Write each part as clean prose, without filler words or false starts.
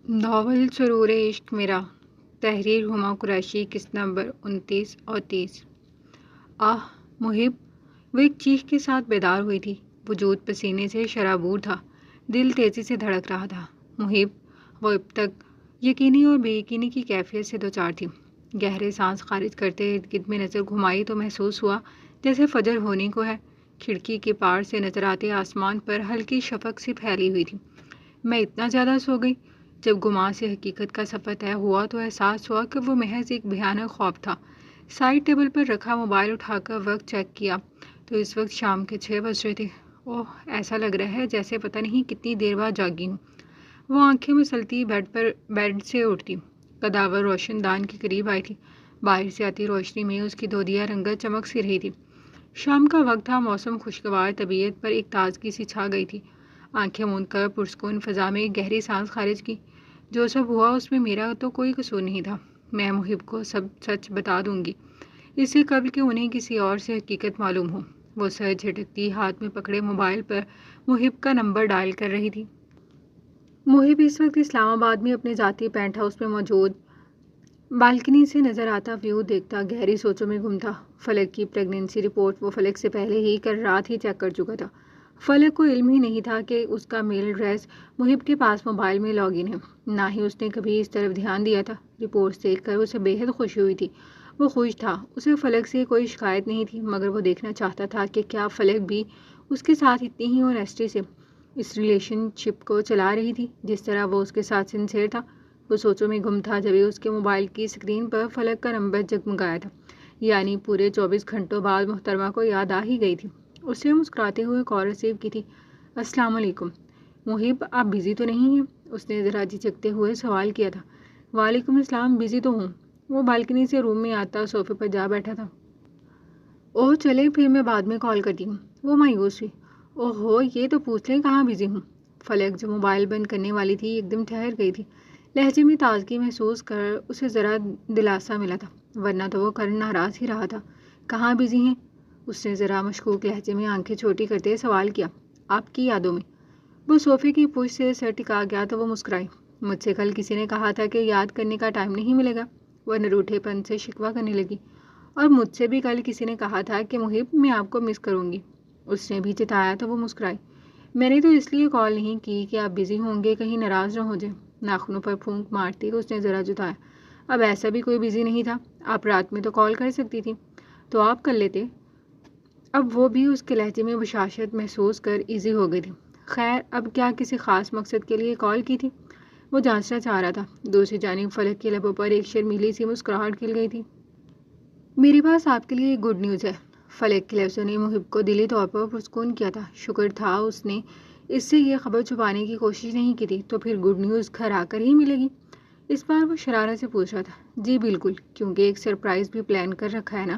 Novel سرور عشق میرا، تحریر ہما قریشی، قسط نمبر 29 اور 30۔ آہ محب! وہ ایک چیخ کے ساتھ بیدار ہوئی تھی۔ وجود پسینے سے شرابور تھا، دل تیزی سے دھڑک رہا تھا۔ محب! وہ اب تک یقینی اور بے یقینی کی کیفیت سے دوچار تھی۔ گہرے سانس خارج کرتے ارد گرد میں نظر گھمائی تو محسوس ہوا جیسے فجر ہونے کو ہے۔ کھڑکی کے پار سے نظر آتے آسمان پر ہلکی شفق سی پھیلی ہوئی تھی۔ میں اتنا زیادہ سو گئی۔ جب گمان سے حقیقت کا سفر طے ہوا تو احساس ہوا کہ وہ محض ایک بھیانک خواب تھا۔ سائڈ ٹیبل پر رکھا موبائل اٹھا کر وقت چیک کیا تو اس وقت شام کے 6 بج رہے تھے۔ اوہ، ایسا لگ رہا ہے جیسے پتہ نہیں کتنی دیر بعد جاگی ہوں۔ وہ آنکھیں مسلتی بیڈ سے اٹھتی، قداور روشن دان کے قریب آئی تھی۔ باہر سے آتی روشنی میں اس کی دودیا رنگت چمک سی رہی تھی۔ شام کا وقت تھا، موسم خوشگوار، طبیعت پر ایک تازگی سی چھا گئی تھی۔ آنکھیں موند کر پرسکون فضا میں ایک گہری سانس خارج کی۔ جو سب ہوا اس میں میرا تو کوئی قصور نہیں تھا۔ میں محب کو سب سچ بتا دوں گی، اس سے قبل کہ انہیں کسی اور سے حقیقت معلوم ہو۔ وہ سر جھٹکتی ہاتھ میں پکڑے موبائل پر محب کا نمبر ڈائل کر رہی تھی۔ محب اس وقت اسلام آباد میں اپنے ذاتی پینٹ ہاؤس میں موجود بالکنی سے نظر آتا ویو دیکھتا گہری سوچوں میں گم تھا۔ فلک کی پریگنینسی رپورٹ وہ فلک سے پہلے ہی کل رات ہی چیک کر چکا تھا۔ فلک کو علم ہی نہیں تھا کہ اس کا میل ایڈریس محب کے پاس موبائل میں لاگ ان ہے، نہ ہی اس نے کبھی اس طرف دھیان دیا تھا۔ رپورٹس دیکھ کر اسے بے حد خوشی ہوئی تھی۔ وہ خوش تھا، اسے فلک سے کوئی شکایت نہیں تھی، مگر وہ دیکھنا چاہتا تھا کہ کیا فلک بھی اس کے ساتھ اتنی ہی آنیسٹی سے اس ریلیشن شپ کو چلا رہی تھی جس طرح وہ اس کے ساتھ سنسیئر تھا۔ وہ سوچوں میں گم تھا جبھی اس کے موبائل کی اسکرین پر فلک کا نمبر جگمگایا تھا، یعنی پورے 24 گھنٹوں بعد محترمہ کو یاد آ ہی گئی تھی۔ اس نے مسکراتے ہوئے کال ریسیو کی تھی۔ السلام علیکم محب، آپ بزی تو نہیں ہیں؟ اس نے ذرا جھجکتے ہوئے سوال کیا تھا۔ وعلیکم السلام، بزی تو ہوں۔ وہ بالکنی سے روم میں آتا صوفے پر جا بیٹھا تھا۔ اوہ چلے پھر میں بعد میں کال کرتی ہوں۔ وہ مایوس ہوئی۔ اوہ ہو، یہ تو پوچھ لیں کہاں بزی ہوں۔ فلک جو موبائل بند کرنے والی تھی ایک دم ٹھہر گئی تھی۔ لہجے میں تازگی محسوس کر اسے ذرا دلاسا ملا تھا، ورنہ تو وہ کل ناراض ہی رہا تھا۔ کہاں بزی ہیں؟ اس نے ذرا مشکوک لہجے میں آنکھیں چھوٹی کرتے سوال کیا۔ آپ کی یادوں میں۔ وہ صوفے کی پشت سے سر ٹکا گیا تو وہ مسکرائی۔ مجھ سے کل کسی نے کہا تھا کہ یاد کرنے کا ٹائم نہیں ملے گا۔ وہ نروٹھے پن سے شکوہ کرنے لگی۔ اور مجھ سے بھی کل کسی نے کہا تھا کہ محب میں آپ کو مس کروں گی۔ اس نے بھی جتایا تو وہ مسکرائی۔ میں نے تو اس لیے کال نہیں کی کہ آپ بزی ہوں گے، کہیں ناراض نہ ہو جائیں۔ ناخنوں پر پھونک مارتی تو اس نے ذرا جتایا۔ اب ایسا بھی کوئی بزی نہیں تھا، آپ رات میں تو کال کر سکتی تھی، تو آپ کر لیتے۔ اب وہ بھی اس کے لہجے میں بشاشت محسوس کر ایزی ہو گئی تھی۔ خیر، اب کیا کسی خاص مقصد کے لیے کال کی تھی؟ وہ جانچنا چاہ رہا تھا۔ دوسری جانب فلک کے لبوں پر ایک شرمیلی سی مسکراہٹ کھل گئی تھی۔ میرے پاس آپ کے لیے ایک گڈ نیوز ہے۔ فلک کے لفظوں نے محب کو دلی طور پر پرسکون کیا تھا۔ شکر تھا اس نے اس سے یہ خبر چھپانے کی کوشش نہیں کی تھی، تو پھر گڈ نیوز گھر آ کر ہی ملے گی۔ اس بار وہ شرارت سے پوچھ رہا تھا۔ جی بالکل، کیونکہ ایک سرپرائز بھی پلان کر رکھا ہے نا۔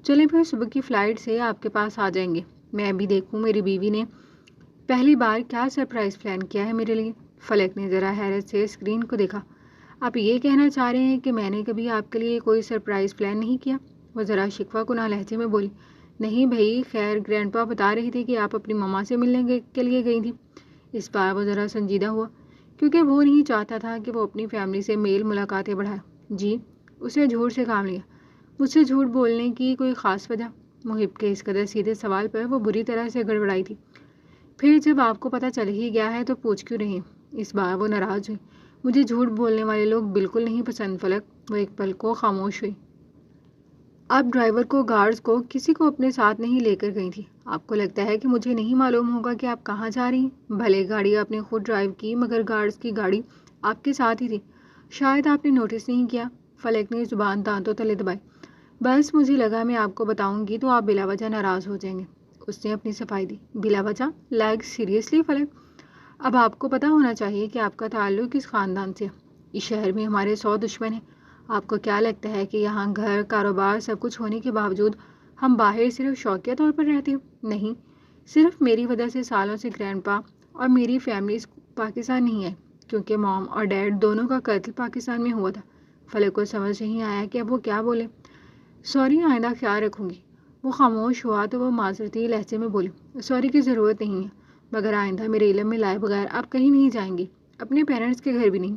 چلیں پھر صبح کی فلائٹ سے آپ کے پاس آ جائیں گے۔ میں بھی دیکھوں میری بیوی نے پہلی بار کیا سرپرائز پلان کیا ہے میرے لیے۔ فلک نے ذرا حیرت سے اسکرین کو دیکھا۔ آپ یہ کہنا چاہ رہے ہیں کہ میں نے کبھی آپ کے لیے کوئی سرپرائز پلان نہیں کیا؟ وہ ذرا شکوہ کناں لہجے میں بولی۔ نہیں بھائی، خیر گرینڈ پا بتا رہی تھی کہ آپ اپنی مما سے ملنے کے لیے گئی تھی۔ اس بار وہ ذرا سنجیدہ ہوا، کیونکہ وہ نہیں چاہتا تھا کہ وہ اپنی فیملی سے میل ملاقاتیں بڑھائے۔ جی، اس نے جھوٹ سے کام لیا۔ مجھ سے جھوٹ بولنے کی کوئی خاص وجہ؟ محب کے اس قدر سیدھے سوال پر وہ بری طرح سے گڑبڑائی تھی۔ پھر جب آپ کو پتہ چل ہی گیا ہے تو پوچھ کیوں رہی؟ اس بار وہ ناراض ہوئی۔ مجھے جھوٹ بولنے والے لوگ بالکل نہیں پسند فلک۔ وہ ایک پل کو خاموش ہوئی۔ آپ ڈرائیور کو، گارڈز کو، کسی کو اپنے ساتھ نہیں لے کر گئی تھی۔ آپ کو لگتا ہے کہ مجھے نہیں معلوم ہوگا کہ آپ کہاں جا رہی ہیں؟ بھلے گاڑی آپ نے خود ڈرائیو کی، مگر گارڈز کی گاڑی آپ کے ساتھ ہی تھی۔ شاید آپ نے نوٹس نہیں کیا۔ فلک نے زبان دانتوں تلے دبائی۔ بس مجھے لگا میں آپ کو بتاؤں گی تو آپ بلا وجہ ناراض ہو جائیں گے۔ اس نے اپنی صفائی دی۔ بلا وجہ؟ لائک سیریسلی فلک؟ اب آپ کو پتہ ہونا چاہیے کہ آپ کا تعلق کس خاندان سے۔ اس شہر میں ہمارے 100 دشمن ہیں۔ آپ کو کیا لگتا ہے کہ یہاں گھر، کاروبار، سب کچھ ہونے کے باوجود ہم باہر صرف شوقیہ طور پر رہتے ہیں؟ نہیں، صرف میری وجہ سے سالوں سے گرینڈ پا اور میری فیملی پاکستان نہیں ہے، کیونکہ موم اور ڈیڈ دونوں کا قتل پاکستان میں ہوا تھا۔ فلک کو سمجھ نہیں آیا کہ اب وہ کیا بولے۔ سوری، آئندہ خیال رکھوں گی۔ وہ خاموش ہوا تو وہ معذرتی لہجے میں بولی۔ سوری کی ضرورت نہیں ہے، مگر آئندہ میرے علم میں لائے بغیر آپ کہیں نہیں جائیں گی، اپنے پیرنٹس کے گھر بھی نہیں۔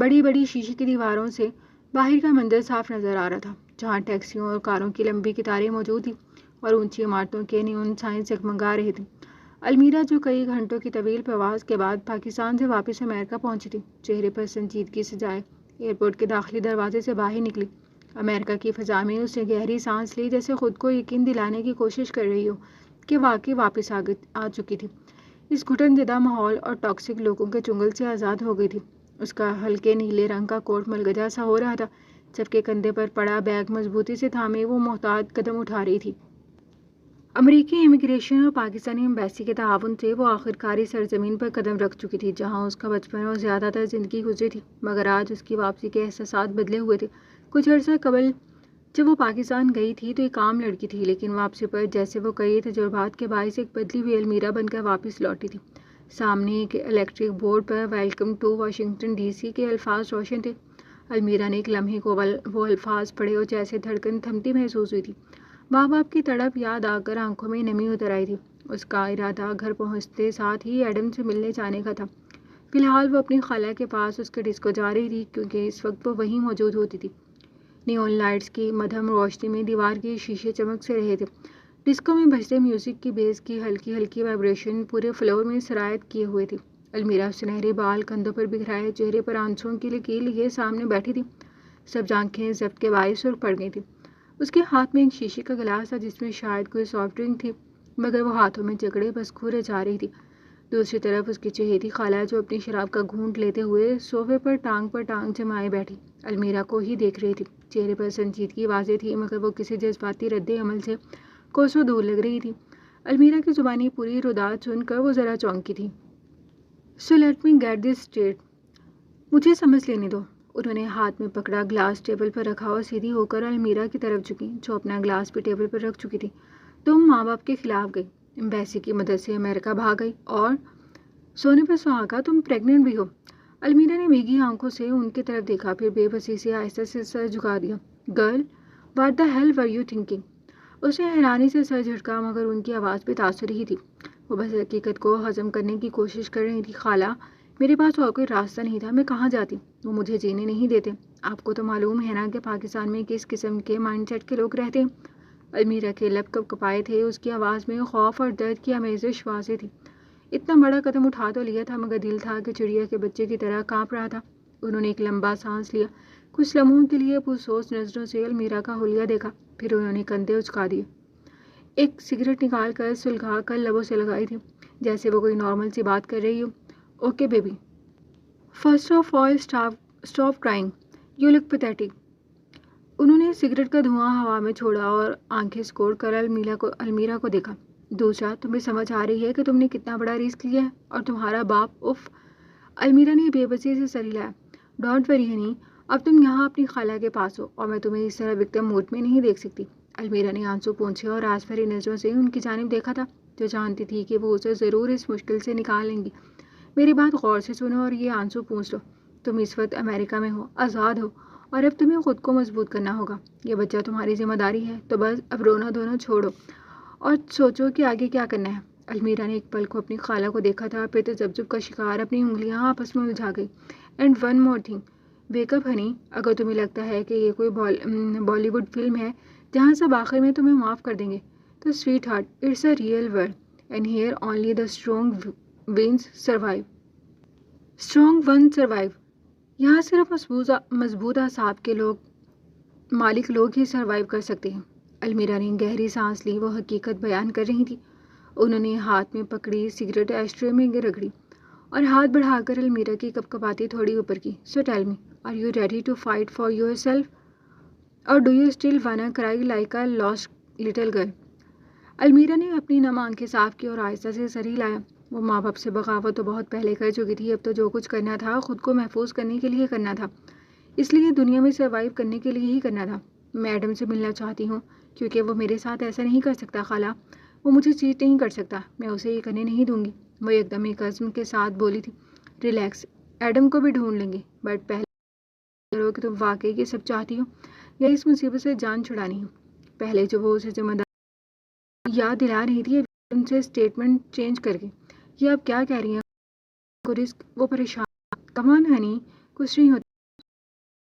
بڑی بڑی شیشے کی دیواروں سے باہر کا منظر صاف نظر آ رہا تھا، جہاں ٹیکسیوں اور کاروں کی لمبی قطاریں موجود تھیں اور اونچی عمارتوں کے نیون سائنس جگمگا رہے تھے۔ المیرا، جو کئی گھنٹوں کی طویل پرواز کے بعد پاکستان سے واپس امریکہ پہنچی تھی، چہرے پر سنجیدگی سجائے ایئرپورٹ کے داخلی دروازے سے باہر نکلی۔ امریکہ کی فضا میں اس نے گہری سانس لی، جیسے خود کو یقین دلانے کی کوشش کر رہی ہو کہ واقعی واپس آ چکی تھی، اس گھٹن زدہ ماحول اور ٹاکسک لوگوں کے چنگل سے آزاد ہو گئی تھی۔ اس کا ہلکے نیلے رنگ کا کوٹ ملگجا سا ہو رہا تھا، جبکہ کندھے پر پڑا بیگ مضبوطی سے تھامے وہ محتاط قدم اٹھا رہی تھی۔ امریکی امیگریشن اور پاکستانی ایمبیسی کے تعاون سے وہ آخرکار اس سرزمین پر قدم رکھ چکی تھی جہاں اس کا بچپن اور زیادہ تر زندگی گزری تھی، مگر آج اس کی واپسی کے احساسات بدلے ہوئے تھے۔ کچھ عرصہ قبل جب وہ پاکستان گئی تھی تو ایک عام لڑکی تھی، لیکن واپسی پر جیسے وہ کئی تجربات کے باعث ایک بدلی ہوئی المیرا بن کر واپس لوٹی تھی۔ سامنے ایک الیکٹرک بورڈ پر welcome to Washington D C کے الفاظ روشن تھے۔ المیرا نے ایک لمحے کو وہ الفاظ پڑھے اور جیسے دھڑکن تھمتی محسوس ہوئی تھی۔ ماں باپ کی تڑپ یاد آ کر آنکھوں میں نمی اتر آئی تھی۔ اس کا ارادہ گھر پہنچتے ساتھ ہی ایڈم سے ملنے جانے کا تھا۔ فی الحال وہ اپنی خالہ کے پاس اس کے ڈسکو جا رہی تھی، کیونکہ اس وقت وہ وہیں موجود ہوتی تھی۔ نیون لائٹس کی مدھم روشنی میں دیوار کے شیشے چمک سے رہے تھے۔ ڈسکو میں بجتے میوزک کی بیس کی ہلکی ہلکی وائبریشن پورے فلور میں سرایت کیے ہوئے تھی۔ المیرا سنہرے بال کندھوں پر بکھرائے، چہرے پر آنسوؤں کی لکیر لیے سامنے بیٹھی تھی۔ سب آنکھیں ضبط کے باعث سرخ پڑ گئی تھی۔ اس کے ہاتھ میں ایک شیشے کا گلاس تھا جس میں شاید کوئی سافٹ ڈرنک تھی، مگر وہ ہاتھوں میں جکڑے بس گھورے جا رہی تھی۔ دوسری طرف اس کی چہیتی خالہ، جو اپنی شراب کا گھونٹ لیتے ہوئے صوفے پر ٹانگ جمائے بیٹھی المیرا کو ہی دیکھ رہی تھی۔ چہرے پر سنجیدگی واضح تھی، مگر وہ کسی جذباتی رد عمل سے کوسوں دور لگ رہی تھی۔ المیرا کی زبانی پوری رداد سن کر وہ ذرا چونکی تھی۔ So let me get this straight, مجھے سمجھ لینے دو۔ انہوں نے ہاتھ میں پکڑا گلاس ٹیبل پر رکھا اور سیدھی ہو کر المیرا کی طرف جھکی، جو اپنا گلاس بھی ٹیبل پر رکھ چکی تھی۔ تم ماں باپ کے خلاف گئی، ایمبیسی کی مدد سے امریکہ بھاگ گئی، اور سونے پر سہاگا تم پریگننٹ بھی ہو۔ المیرا نے بھیگی آنکھوں سے ان کی طرف دیکھا، پھر بے بسی سے آہستہ سے سر جھکا دیا۔ Girl, what the hell were you thinking? اس نے حیرانی سے سر جھٹکا، مگر ان کی آواز بھی تاثر ہی تھی۔ وہ بس حقیقت کو ہضم کرنے کی کوشش کر رہی تھی۔ خالہ، میرے پاس اور کوئی راستہ نہیں تھا، میں کہاں جاتی؟ وہ مجھے جینے نہیں دیتے۔ آپ کو تو معلوم ہے نا کہ پاکستان میں کس قسم کے مائنڈ سیٹ کے لوگ رہتے ہیں۔ المیرا کے لب کپ کپائے تھے، اس کی آواز میں خوف اور درد کی آمیزش واضح تھی۔ اتنا بڑا قدم اٹھا تو لیا تھا، مگر دل تھا کہ چڑیا کے بچے کی طرح کانپ رہا تھا۔ انہوں نے ایک لمبا سانس لیا، کچھ لمحوں کے لیے پرسوز نظروں سے المیرا کا حلیہ دیکھا، پھر انہوں نے کندھے اچکا دیے۔ ایک سگریٹ نکال کر سلگا کر لبوں سے لگائی تھی، جیسے وہ کوئی نارمل سی بات کر رہی ہو۔ Okay baby, first of all stop crying, you look pathetic. انہوں نے سگریٹ کا دھواں ہوا میں چھوڑا اور آنکھیں سکوڑ کر المیرا کو دیکھا۔ دوسرا، تمہیں سمجھ آ رہی ہے کہ تم نے کتنا بڑا رسک لیا ہے، اور تمہارا باپ اف۔ المیرا نے بے بسی سے سر ہلایا۔ ڈونٹ وری ہنی، اب تم یہاں اپنی خالہ کے پاس ہو، اور میں تمہیں اس طرح وکٹم موڈ میں نہیں دیکھ سکتی۔ المیرا نے آنسو پونچھے اور آس بھری نظروں سے ان کی جانب دیکھا تھا، جو جانتی تھی کہ وہ اسے ضرور اس مشکل سے نکال لیں گی۔ میری بات غور سے سنو اور یہ آنسو پونچھ لو۔ تم اس وقت امریکہ میں ہو، آزاد ہو، اور اب تمہیں خود کو مضبوط کرنا ہوگا۔ یہ بچہ تمہاری ذمہ داری ہے، تو بس اب رونا دھونا چھوڑو اور سوچو کہ آگے کیا کرنا ہے۔ المیرا نے ایک پل کو اپنی خالہ کو دیکھا تھا، پھر تذبذب کا شکار اپنی انگلیاں آپس میں الجھا گئی۔ And one more thing, wake up honey, اگر تمہیں لگتا ہے کہ یہ کوئی بالی ووڈ فلم ہے جہاں سب آخر میں تمہیں معاف کر دیں گے، تو sweetheart, it's a real world, and here only the strong ones survive. Strong one survive, یہاں صرف مضبوط اعصاب کے مالک لوگ ہی سروائیو کر سکتے ہیں۔ المیرا نے گہری سانس لی، وہ حقیقت بیان کر رہی تھی۔ انہوں نے ہاتھ میں پکڑی سگریٹ ایشٹرے میں رگڑی اور ہاتھ بڑھا کر المیرا کی کپکپاتی تھوڑی اوپر کی۔ So tell me, are you ready to fight for yourself, or do you still wanna cry like a lost little girl? Almira نے اپنی نم آنکھیں صاف کی اور آہستہ سے سر ہلایا۔ وہ ماں باپ سے بغاوت تو بہت پہلے کر چکی تھی، اب تو جو کچھ کرنا تھا خود کو محفوظ کرنے کے لیے کرنا تھا، اس لیے دنیا میں سروائیو کرنے کے لیے ہی کرنا تھا۔ میں ایڈم سے ملنا چاہتی ہوں، کیونکہ وہ میرے ساتھ ایسا نہیں کر سکتا خالہ، وہ مجھے چیٹ نہیں کر سکتا، میں اسے یہ کرنے نہیں دوں گی۔ وہ ایک دم ایک عزم کے ساتھ بولی تھی، ریلیکس، ایڈم کو بھی ڈھونڈ لیں گے، بٹ پہلے کرو کہ تم واقعی یہ سب چاہتی ہو یا اس مصیبت سے جان چھڑانی ہو۔ پہلے جو وہ اسے ذمہ داری یاد دلا رہی تھی، ان سے اسٹیٹمنٹ چینج کر کے یہ آپ کیا کہہ رہی ہیں؟ کو رسک، وہ پریشان، کم آن ہنی، کچھ نہیں ہوتا۔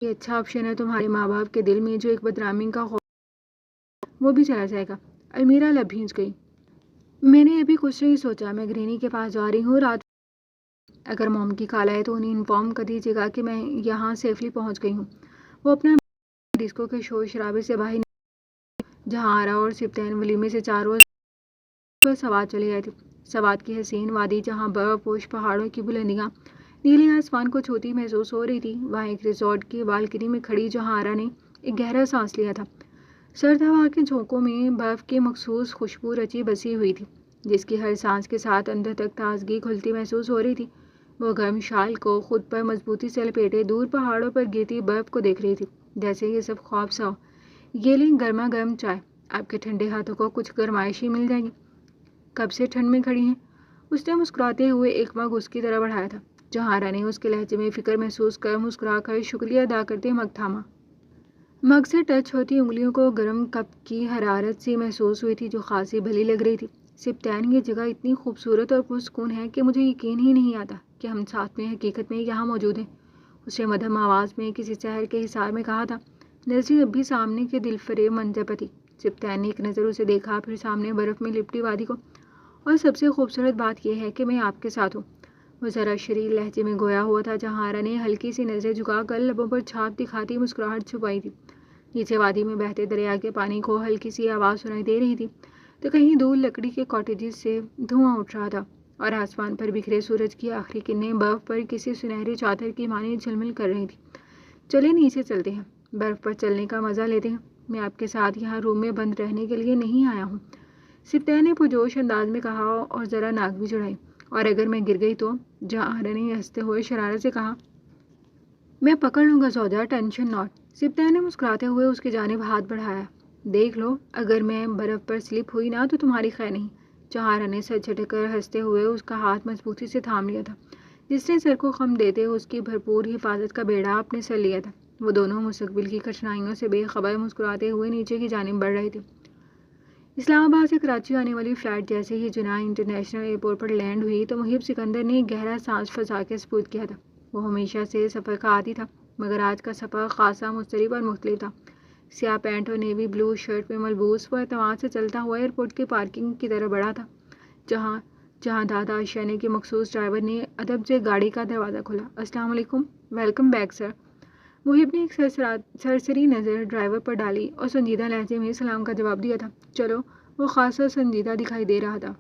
یہ اچھا آپشن ہے، تمہارے ماں باپ کے دل میں جو ایک بدنامی کا خوف وہ بھی چلا جائے گا۔ المیرا لب بھیج گئی۔ میں نے ابھی کچھ نہیں سوچا، میں گرہنی کے پاس جا رہی ہوں، رات اگر موم کی کال آئے تو انہیں انفارم کر دیجیے گا کہ میں یہاں سیفلی پہنچ گئی ہوں۔ وہ اپنا ڈسکو کے شور شرابے سے باہر جہاں آرا اور سبطین ولیمے سے 4 روز پر سوات چلے گئے تھے۔ سوات کی حسین وادی جہاں برف پوش پہاڑوں کی بلندیاں نیلے آسمان کو چھوتی محسوس ہو رہی تھی، وہاں ایک ریزورٹ کی بالکنی میں کھڑی جہاں آرا نے ایک گہرا سانس لیا تھا۔ سرد ہوا کے جھونکوں میں برف کی مخصوص خوشبو رچی بسی ہوئی تھی، جس کی ہر سانس کے ساتھ اندر تک تازگی گھلتی محسوس ہو رہی تھی۔ وہ گرم شال کو خود پر مضبوطی سے لپیٹے دور پہاڑوں پر گرتی برف کو دیکھ رہی تھی، جیسے یہ سب خواب سا ہو۔ یہ لیں گرما گرم چائے، آپ کے ٹھنڈے ہاتھوں کو کچھ گرمائشی مل جائے گی۔ کب سے ٹھنڈ میں کھڑی ہیں؟ اس نے مسکراتے ہوئے ایک مگ اس کی طرح بڑھایا تھا۔ جہارا نے اس کے لہجے میں فکر محسوس کر مسکرا کر شکریہ ادا کرتے مگ تھاما۔ مگ سے ٹچ ہوتی انگلیوں کو گرم کپ کی حرارت سی محسوس ہوئی تھی جو خاصی بھلی لگ رہی تھی۔ سبطین، یہ جگہ اتنی خوبصورت اور پرسکون ہے کہ مجھے یقین ہی نہیں آتا کہ ہم ساتھ میں حقیقت میں یہاں موجود ہیں، اس نے مدھم آواز میں کسی شہر کے حصار میں کہا تھا۔ نظریں اب بھی سامنے کے دل فریب منظر پر تھی۔ سبطین نے ایک نظر اسے دیکھا، پھر سامنے برف میں لپٹی وادی کو۔ اور سب سے خوبصورت بات یہ ہے کہ میں آپ کے ساتھ ہوں، وہ ذرا شریر لہجے میں گویا ہوا تھا۔ جہارا نے ہلکی سی نظریں جھکا کر لبوں پر چھاپ دکھاتی مسکراہٹ چھپائی تھی۔ نیچے وادی میں بہتے دریا کے پانی کو ہلکی سی آواز سنائی دے رہی تھی، تو کہیں دور لکڑی کے کاٹیجز سے دھواں اٹھ رہا تھا، اور آسمان پر بکھرے سورج کی آخری کرنیں برف پر کسی سنہری چادر کی مانند جھلمل کر رہی تھی۔ چلے نیچے چلتے ہیں، برف پر چلنے کا مزہ لیتے ہیں۔ میں آپ کے ساتھ یہاں روم میں بند رہنے کے لیے نہیں آیا ہوں، سبطین نے پرجوش انداز میں کہا اور ذرا ناک بھی چڑھائی۔ اور اگر میں گر گئی تو؟ جہارا نے ہنستے ہوئے شرارت سے کہا۔ میں پکڑ لوں گا زوجہ، ٹینشن ناٹ۔ سبطین نے مسکراتے ہوئے اس کی جانب ہاتھ بڑھایا۔ دیکھ لو، اگر میں برف پر سلپ ہوئی نا تو تمہاری خیر نہیں۔ جہارا نے سر جھٹک کر ہنستے ہوئے اس کا ہاتھ مضبوطی سے تھام لیا تھا، جس نے سر کو خم دیتے اس کی بھرپور حفاظت کا بیڑا اپنے سر لیا تھا۔ وہ دونوں مستقبل کی کٹھنائیوں سے بے خبر مسکراتے ہوئے نیچے کی جانب بڑھ رہے تھے۔ اسلام آباد سے کراچی آنے والی فلائٹ جیسے ہی جناح انٹرنیشنل ایئرپورٹ پر لینڈ ہوئی تو محب سکندر نے ایک گہرا سانس پھنسا کے سپرد کیا تھا۔ وہ ہمیشہ سے سفر کا عادی تھا، مگر آج کا سفر خاصا مضطرب اور مختلف تھا۔ سیاہ پینٹ اور نیوی بلو شرٹ میں ملبوس وہ اعتماد سے چلتا ہوا ایئرپورٹ کی پارکنگ کی طرف بڑھا تھا، جہاں دادا آشیانے کے مخصوص ڈرائیور نے ادب سے گاڑی کا دروازہ کھولا۔ السلام علیکم، ویلکم بیک سر۔ محب نے ایک سرسری نظر ڈرائیور پر ڈالی اور سنجیدہ لہجے میں سلام کا جواب دیا تھا۔ چلو، وہ خاصا سنجیدہ دکھائی دے رہا تھا۔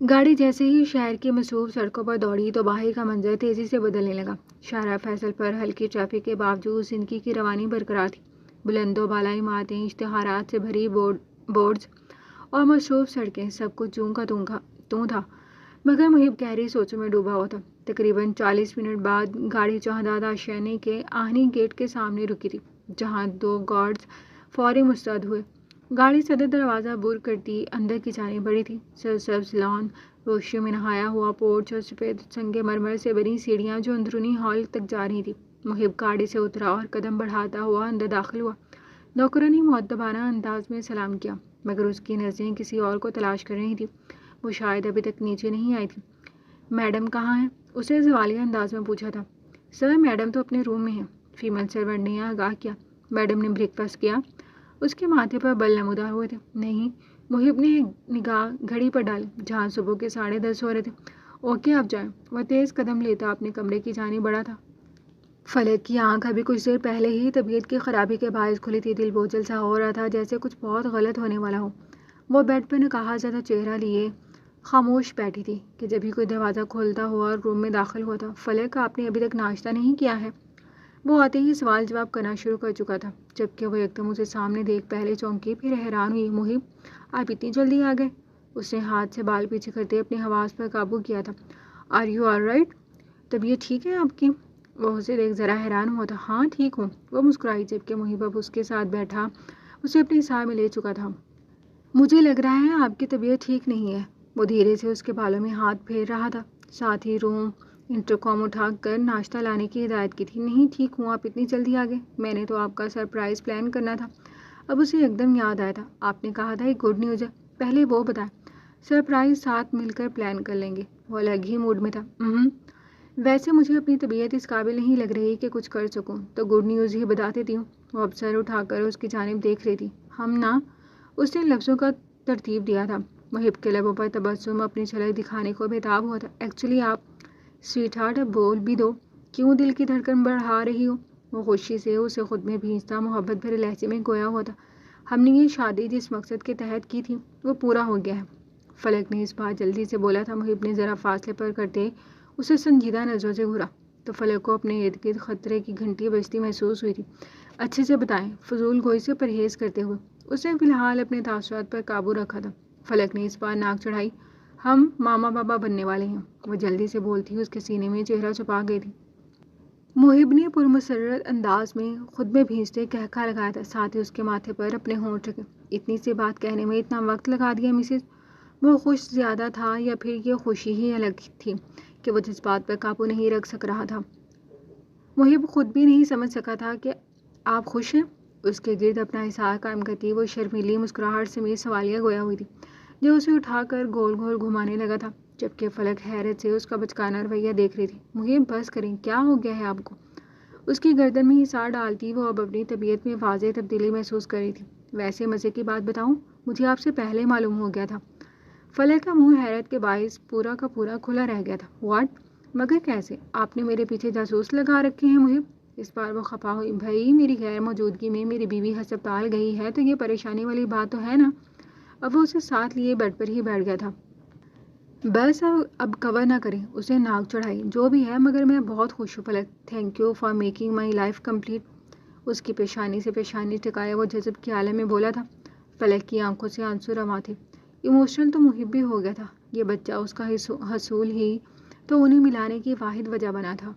گاڑی جیسے ہی شہر کی مصروف سڑکوں پر دوڑی تو باہر کا منظر تیزی سے بدلنے لگا۔ شاہراہ فیصل پر ہلکی ٹریفک کے باوجود زندگی کی روانی برقرار تھی۔ بلند و بالا عمارتیں، اشتہارات سے بھری بورڈز اور مصروف سڑکیں، سب کچھ جوں کا توں تھا، مگر محب گہری سوچوں میں ڈوبا ہوا تھا۔ تقریباً 40 منٹ بعد گاڑی جہاں آشیانے کے آہنی گیٹ کے سامنے رکی تھی، جہاں 2 گارڈز فوری مستعد ہوئے۔ گاڑی صدر دروازہ بر کرتی اندر کی جانب بڑھی تھی۔ سرسبز لان، روشنیوں میں نہایا ہوا پورچ اور سفید سنگ مرمر سے بنی سیڑھیاں جو اندرونی ہال تک جا رہی تھی۔ محب گاڑی سے اترا اور قدم بڑھاتا ہوا اندر داخل ہوا۔ نوکروں نے مؤدبانہ انداز میں سلام کیا، مگر اس کی نظریں کسی اور کو تلاش کر رہی تھیں۔ وہ شاید ابھی تک نیچے نہیں آئی تھی۔ میڈم کہاں ہیں؟ اس نے سوالیہ انداز میں پوچھا تھا۔ سر، میڈم تو اپنے روم میں ہیں، فیمل سرونٹ نے آگاہ کیا۔ میڈم نے بریک فاسٹ کیا؟ اس کے ماتھے پر بل نمودار ہوئے تھے۔ نہیں۔ محب نے نگاہ گھڑی پر ڈالی جہاں صبح کے 10:30 ہو رہے تھے۔ اوکے، آپ جائیں۔ وہ تیز قدم لیتا اپنے کمرے کی جانب بڑھا تھا۔ فلک کی آنکھ ابھی کچھ دیر پہلے ہی طبیعت کی خرابی کے باعث کھلی تھی۔ دل بوجھل سا ہو رہا تھا، جیسے کچھ بہت غلط ہونے والا ہو۔ وہ بیڈ پر نکاح زدہ چہرہ لیے خاموش بیٹھی تھی کہ جبھی کوئی دروازہ کھولتا ہوا روم میں داخل ہوا تھا۔ فلک، آپ نے ابھی تک ناشتہ نہیں کیا ہے؟ وہ آتے ہی سوال جواب کرنا شروع کر چکا تھا، جبکہ وہ ایک دم اسے سامنے دیکھ پہلے چونکی، پھر حیران ہوئی۔ محب، آپ اتنی جلدی آ گئے؟ اس نے ہاتھ سے بال پیچھے کرتے اپنے حواس پر قابو کیا تھا۔ Are you all right? طبیعت ٹھیک ہے آپ کی؟ وہ اسے دیکھ ذرا حیران ہوا تھا۔ ہاں ٹھیک ہوں، وہ مسکرائی، جبکہ محب اب اس کے ساتھ بیٹھا اسے اپنی سائے میں لے چکا تھا۔ مجھے لگ رہا ہے آپ کی طبیعت ٹھیک نہیں ہے۔ وہ دھیرے سے اس کے بالوں میں ہاتھ پھیر رہا تھا، ساتھ ہی روم انٹرکام اٹھا کر ناشتہ لانے کی ہدایت کی تھی۔ نہیں ٹھیک ہوں، آپ اتنی جلدی آ گئے؟ میں نے تو آپ کا سرپرائز پلان کرنا تھا۔ اب اسے ایک دم یاد آیا تھا، آپ نے کہا تھا ایک گڈ نیوز ہے، پہلے وہ بتائیں۔ سرپرائز ساتھ مل کر پلان کر لیں گے۔ وہ الگ ہی موڈ میں تھا۔ ویسے مجھے اپنی طبیعت اس قابل نہیں لگ رہی کہ کچھ کر سکوں، تو گڈ نیوز ہی بتا دیتی ہوں۔ وہ اب سر اٹھا کر اس کی جانب دیکھ رہی تھی۔ ہم نا، اس نے لفظوں کا ترتیب دیا تھا۔ محب کے لبوں پر تبسم اپنی جھلک دکھانے کو بےتاب ہوا تھا۔ ایکچولی آپ سویٹ ہارٹ، اب بول بھی دو، کیوں دل کی دھڑکن بڑھا رہی ہو؟ وہ خوشی سے اسے خود میں بھینجتا محبت بھرے لہجے میں گویا ہوا تھا۔ ہم نے یہ شادی جس مقصد کے تحت کی تھی وہ پورا ہو گیا ہے، فلک نے اس بات جلدی سے بولا تھا۔ محب نے ذرا فاصلے پر کرتے اسے سنجیدہ نظروں سے گھورا تو فلک کو اپنے ارد گرد خطرے کی گھنٹی بجتی محسوس ہوئی تھی۔ اچھے سے بتائیں، فضول گوئی سے پرہیز کرتے ہوئے اس نے فی الحال اپنے تاثرات پر قابو رکھا تھا۔ فلک نے اس بار ناک چڑھائی۔ ہم ماما بابا بننے والے ہیں، وہ جلدی سے بولتی اس کے سینے میں چہرہ چھپا گئی تھی۔ محب نے پرمسرت انداز میں خود میں بھینجتے قہقہ لگایا تھا، ساتھ ہی اس کے ماتھے پر اپنے ہونٹ رکھے۔ اتنی سی بات کہنے میں اتنا وقت لگا دیا مسز؟ وہ خوش زیادہ تھا یا پھر یہ خوشی ہی الگ تھی کہ وہ جس بات پر قابو نہیں رکھ سک رہا تھا؟ محب خود بھی نہیں سمجھ سکا تھا کہ آپ خوش ہیں؟ اس کے گرد اپنا حصار قائم کرتی وہ شرمیلی مسکراہٹ سمیت سوالیہ گویا ہوئی تھی، جو اسے اٹھا کر گول گول گھمانے لگا تھا، جبکہ فلک حیرت سے اس کا بچکانا رویہ دیکھ رہی تھی۔ محب بس کریں، کیا ہو گیا ہے آپ کو؟ اس کی گردن میں حصار ڈالتی وہ اب اپنی طبیعت میں واضح تبدیلی محسوس کر رہی تھی۔ ویسے مزے کی بات بتاؤں، مجھے آپ سے پہلے معلوم ہو گیا تھا۔ فلک کا منہ حیرت کے باعث پورا کا پورا کھلا رہ گیا تھا۔ واٹ؟ مگر کیسے؟ آپ نے میرے پیچھے جاسوس لگا رکھے ہیں محب؟ اس بار وہ خفا ہوئی۔ بھائی، میری غیر موجودگی میں میری بیوی ہسپتال گئی ہے تو یہ پریشانی والی بات تو ہے نا؟ اب وہ اسے ساتھ لیے بیڈ پر ہی بیٹھ گیا تھا۔ بس اب کور نہ کریں، اسے ناک چڑھائی۔ جو بھی ہے، مگر میں بہت خوش ہوں Falak, thank you for making my life complete. اس کی پیشانی سے پیشانی ٹکائے وہ جذب کے عالم میں بولا تھا۔ فلک کی آنکھوں سے آنسو رواں تھے۔ ایموشنل تو محب بھی ہو گیا تھا، یہ بچہ اس کا حصول ہی تو انہیں ملانے کی واحد وجہ بنا تھا۔